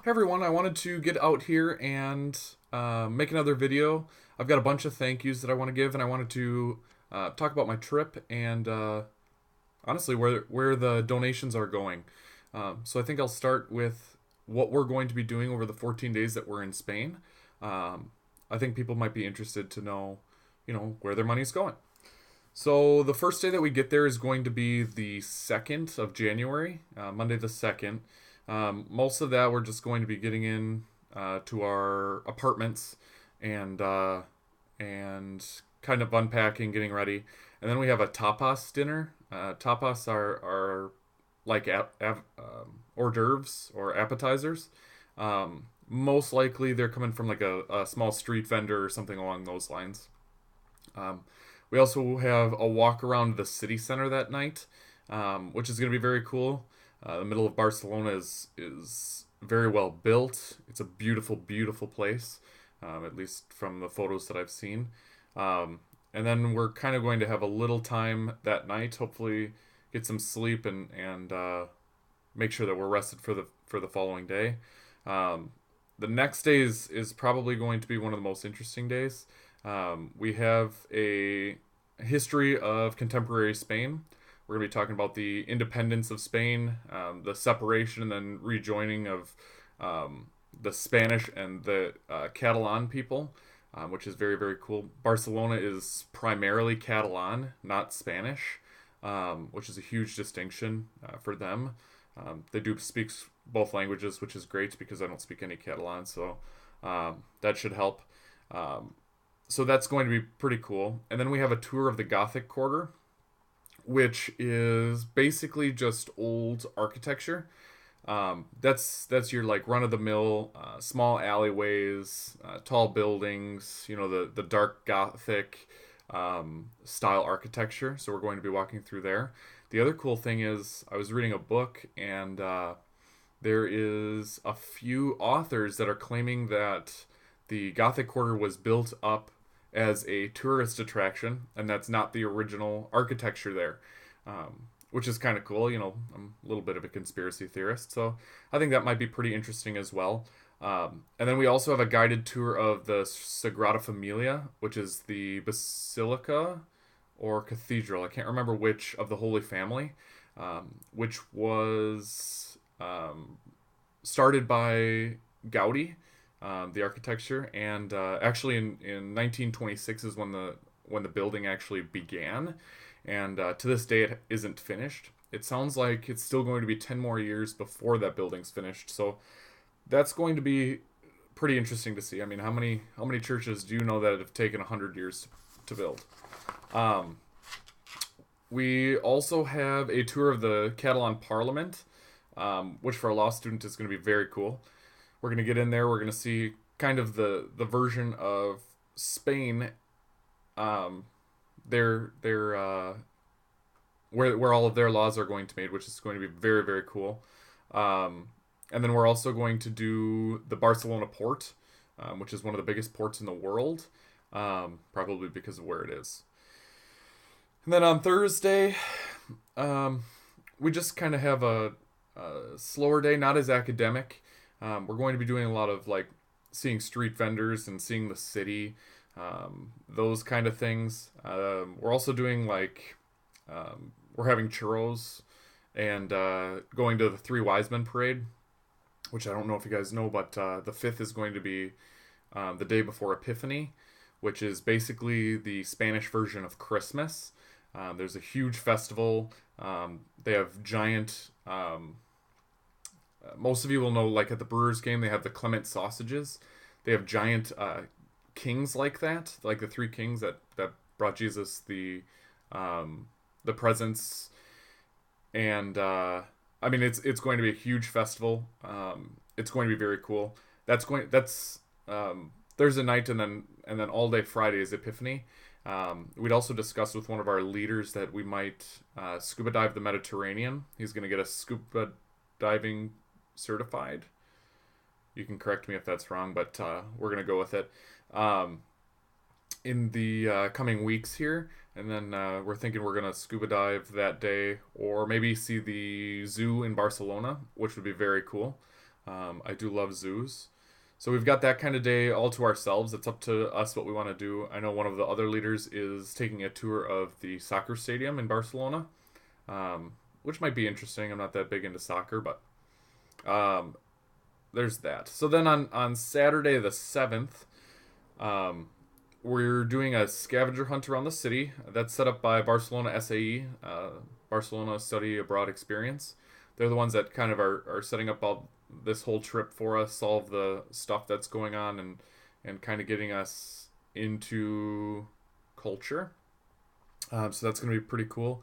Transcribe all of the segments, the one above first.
Hey everyone, I wanted to get out here and make another video. I've got a bunch of thank yous that I want to give, and I wanted to talk about my trip and honestly where the donations are going. So I think I'll start with what we're going to be doing over the 14 days that we're in Spain. Um, I think people might be interested to know, where their money's going. So the first day that we get there is going to be the 2nd of January, Monday the 2nd. Most of that we're just going to be getting in to our apartments and and kind of unpacking, getting ready, and then we have a tapas dinner. Tapas are like hors d'oeuvres or appetizers. Most likely they're coming from like a small street vendor or something along those lines. Um, we also have a walk around the city center that night, which is going to be very cool. The middle of Barcelona is very well built. It's a beautiful, beautiful place, at least from the photos that I've seen. And then we're kind of going to have a little time that night. Hopefully, get some sleep and make sure that we're rested for the following day. Um, the next day is probably going to be one of the most interesting days. We have a history of contemporary Spain. We're going to be talking about the independence of Spain, the separation and then rejoining of the Spanish and the Catalan people, which is very, very cool. Barcelona is primarily Catalan, not Spanish, which is a huge distinction for them. They do speak both languages, which is great because I don't speak any Catalan, so that should help. So that's going to be pretty cool. And then we have a tour of the Gothic Quarter, which is basically just old architecture. That's your like run of the mill, small alleyways, tall buildings. You know the dark Gothic style architecture. So we're going to be walking through there. The other cool thing is I was reading a book and there is a few authors that are claiming that the Gothic Quarter was built up as a tourist attraction, and that's not the original architecture there, which is kind of cool. You know, I'm a little bit of a conspiracy theorist, so I think that might be pretty interesting as well. And then we also have a guided tour of the Sagrada Familia, which is the basilica or cathedral. I can't remember which of the Holy Family, which was started by Gaudi, the architecture, and actually in 1926 is when the building actually began, and to this day it isn't finished. It sounds like it's still going to be 10 more years before that building's finished, so that's going to be pretty interesting to see. I mean, how many churches do you know that have taken 100 years to build? Um, we also have a tour of the Catalan Parliament, which for a law student is going to be very cool. We're going to get in there. We're going to see kind of the version of Spain, um, their where all of their laws are going to be made, which is going to be very, very cool. Um, and then we're also going to do the Barcelona port, which is one of the biggest ports in the world, probably because of where it is. And then on Thursday, um, we just kind of have a slower day, not as academic. We're going to be doing a lot of like seeing street vendors and seeing the city, those kind of things. We're also doing like we're having churros and going to the Three Wise Men parade, which I don't know if you guys know, but the 5th is going to be the day before Epiphany, which is basically the Spanish version of Christmas. There's a huge festival. They have giant. Most of you will know, like at the Brewers game, they have the Clement sausages. They have giant kings like that, like the three kings that brought Jesus the presents, and I mean it's going to be a huge festival. It's going to be very cool. That's Thursday night, and then all day Friday is Epiphany. We'd also discussed with one of our leaders that we might scuba dive the Mediterranean. He's going to get a scuba diving certified. You can correct me if that's wrong, but we're going to go with it um, in the coming weeks here. And then we're thinking we're going to scuba dive that day or maybe see the zoo in Barcelona, which would be very cool. I do love zoos. So we've got that kind of day all to ourselves. It's up to us what we want to do. I know one of the other leaders is taking a tour of the soccer stadium in Barcelona, which might be interesting. I'm not that big into soccer, but um, there's that. So then on Saturday the 7th, um, we're doing a scavenger hunt around the city. That's set up by Barcelona SAE, Barcelona Study Abroad Experience. They're the ones that kind of are setting up all this whole trip for us, all of the stuff that's going on, and kind of getting us into culture. So that's going to be pretty cool.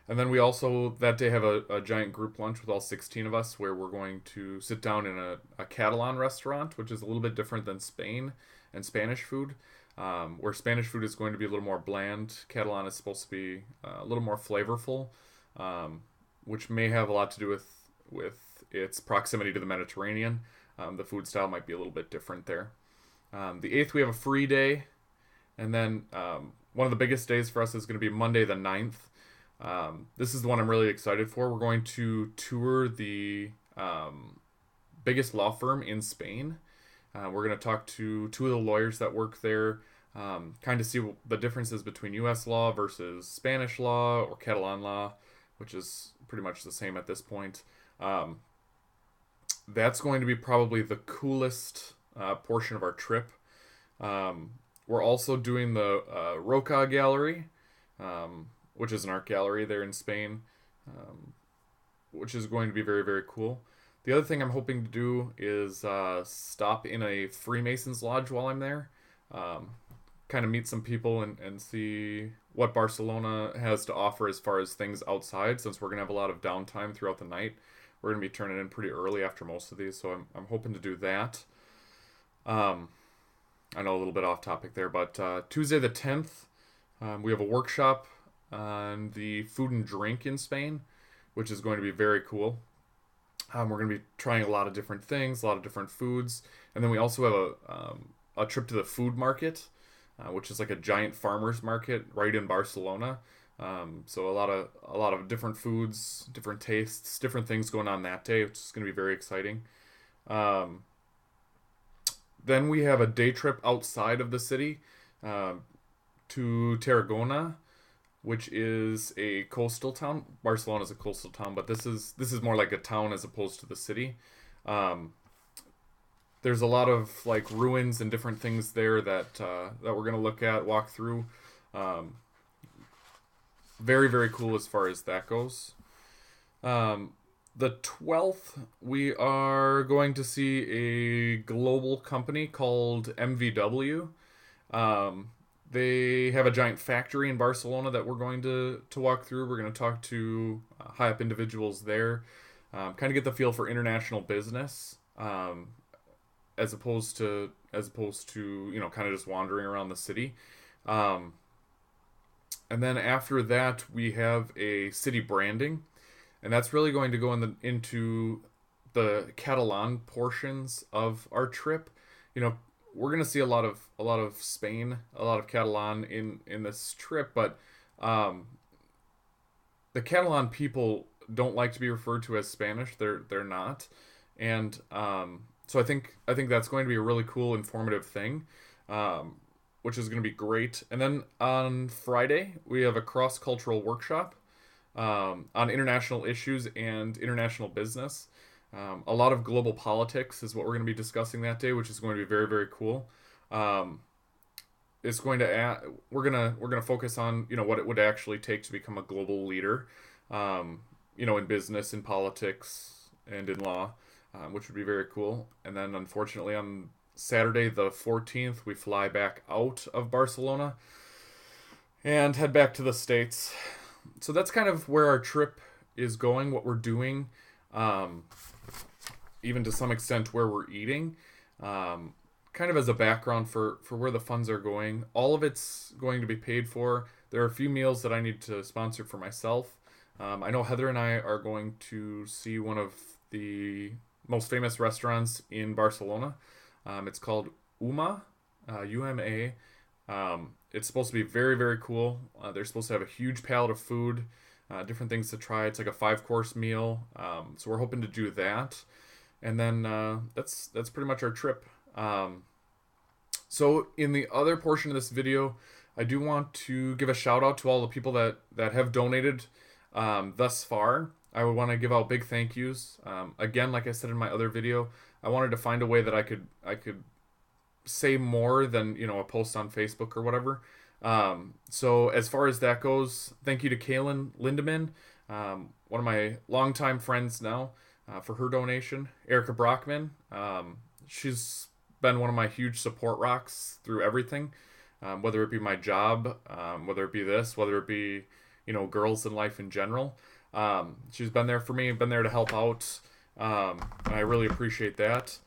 And then we also that day have a giant group lunch with all 16 of us where we're going to sit down in a Catalan restaurant, which is a little bit different than Spain and Spanish food. Where Spanish food is going to be a little more bland, Catalan is supposed to be a little more flavorful, which may have a lot to do with its proximity to the Mediterranean. The food style might be a little bit different there. The 8th, we have a free day. And then one of the biggest days for us is going to be Monday the 9th. This is the one I'm really excited for. We're going to tour the biggest law firm in Spain. We're going to talk to two of the lawyers that work there, kind of see the differences between U.S. law versus Spanish law or Catalan law, which is pretty much the same at this point. That's going to be probably the coolest portion of our trip. We're also doing the Roca Gallery, which is an art gallery there in Spain, which is going to be very, very cool. The other thing I'm hoping to do is stop in a Freemasons lodge while I'm there. Kind of meet some people and see what Barcelona has to offer as far as things outside, since we're going to have a lot of downtime throughout the night. We're going to be turning in pretty early after most of these, so I'm hoping to do that. I know a little bit off topic there, but Tuesday the 10th, we have a workshop on the food and drink in Spain, which is going to be very cool. We're going to be trying a lot of different things, a lot of different foods, and then we also have a trip to the food market, which is like a giant farmers market right in Barcelona. So a lot of different foods, different tastes, different things going on that day, which is going to be very exciting. Then we have a day trip outside of the city to Tarragona, which is a coastal town. Barcelona is a coastal town, but this is more like a town as opposed to the city. There's a lot of like ruins and different things there that we're gonna look at, walk through. Very, very cool as far as that goes. The 12th, we are going to see a global company called MVW. They have a giant factory in Barcelona that we're going to walk through. We're going to talk to high up individuals there, kind of get the feel for international business, as opposed to kind of just wandering around the city. And then after that, we have a city branding, and that's really going to go into the Catalan portions of our trip. We're going to see a lot of Spain, a lot of Catalan in this trip, but the Catalan people don't like to be referred to as Spanish. They're not, and so I think that's going to be a really cool, informative thing, which is going to be great. And then on Friday we have a cross-cultural workshop on international issues and international business. A lot of global politics is what we're going to be discussing that day, which is going to be very, very cool. It's going to we're gonna focus on what it would actually take to become a global leader, in business, in politics, and in law, which would be very cool. And then unfortunately on Saturday the 14th we fly back out of Barcelona and head back to the States. So that's kind of where our trip is going, what we're doing. Even to some extent where we're eating, kind of as a background for where the funds are going. All of it's going to be paid for. There are a few meals that I need to sponsor for myself. I know Heather and I are going to see one of the most famous restaurants in Barcelona. It's called Uma, UMA. It's supposed to be very, very cool. They're supposed to have a huge palette of food, different things to try. It's like a 5-course meal. So we're hoping to do that. And then that's pretty much our trip. So in the other portion of this video, I do want to give a shout out to all the people that have donated thus far. I would want to give out big thank yous. Again, like I said in my other video, I wanted to find a way that I could say more than a post on Facebook or whatever. So as far as that goes, thank you to Kaylin Lindemann, one of my longtime friends now, for her donation. Erica Brockman, she's been one of my huge support rocks through everything, whether it be my job, whether it be this, whether it be girls in life in general. She's been there for me, been there to help out, and I really appreciate that.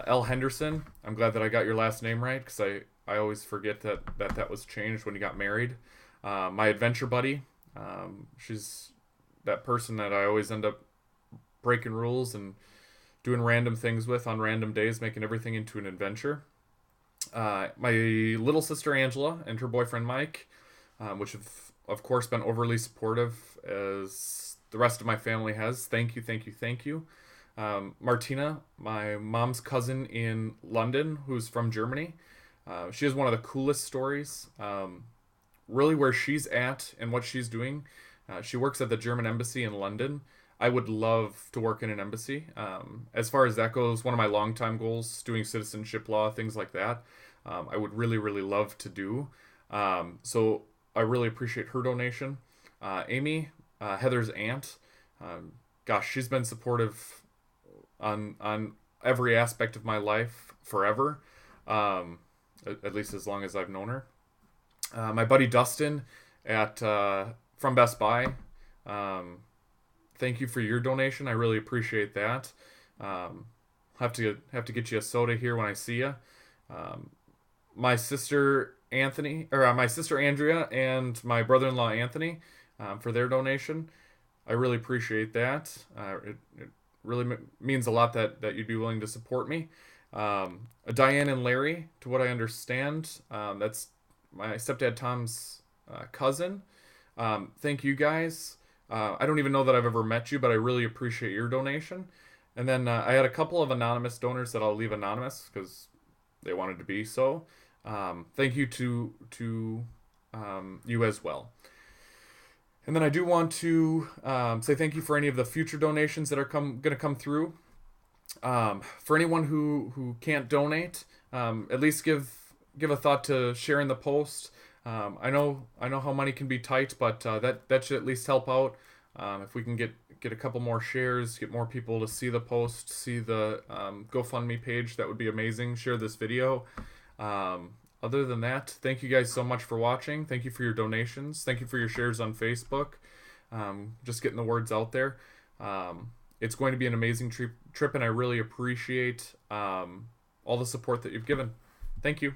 L. Henderson, I'm glad that I got your last name right because I always forget that was changed when you got married. My adventure buddy, she's that person that I always end up breaking rules and doing random things with on random days, making everything into an adventure. My little sister Angela and her boyfriend Mike, which have of course been overly supportive as the rest of my family has. Thank you, thank you, thank you. Martina, my mom's cousin in London, who's from Germany. She has one of the coolest stories. Really, where she's at and what she's doing. She works at the German embassy in London. I would love to work in an embassy. As far as that goes, one of my longtime goals, doing citizenship law, things like that, I would really, really love to do. So I really appreciate her donation. Amy, Heather's aunt, gosh, she's been supportive on every aspect of my life forever, at least as long as I've known her. My buddy Dustin at from Best Buy. Thank you for your donation. I really appreciate that. Have to get you a soda here when I see you. My sister my sister Andrea, and my brother-in-law Anthony, for their donation. I really appreciate that. It really means a lot that you'd be willing to support me. Diane and Larry, to what I understand, that's my stepdad Tom's cousin. Thank you guys. I don't even know that I've ever met you, but I really appreciate your donation. And then I had a couple of anonymous donors that I'll leave anonymous because they wanted to be so. Thank you to you as well. And then I do want to say thank you for any of the future donations that are going to come through. For anyone who can't donate, at least give a thought to sharing the post. I know how money can be tight, but that should at least help out. If we can get a couple more shares, get more people to see the post, see the GoFundMe page, that would be amazing. Share this video. Other than that, thank you guys so much for watching. Thank you for your donations. Thank you for your shares on Facebook. Just getting the words out there. It's going to be an amazing trip, and I really appreciate all the support that you've given. Thank you.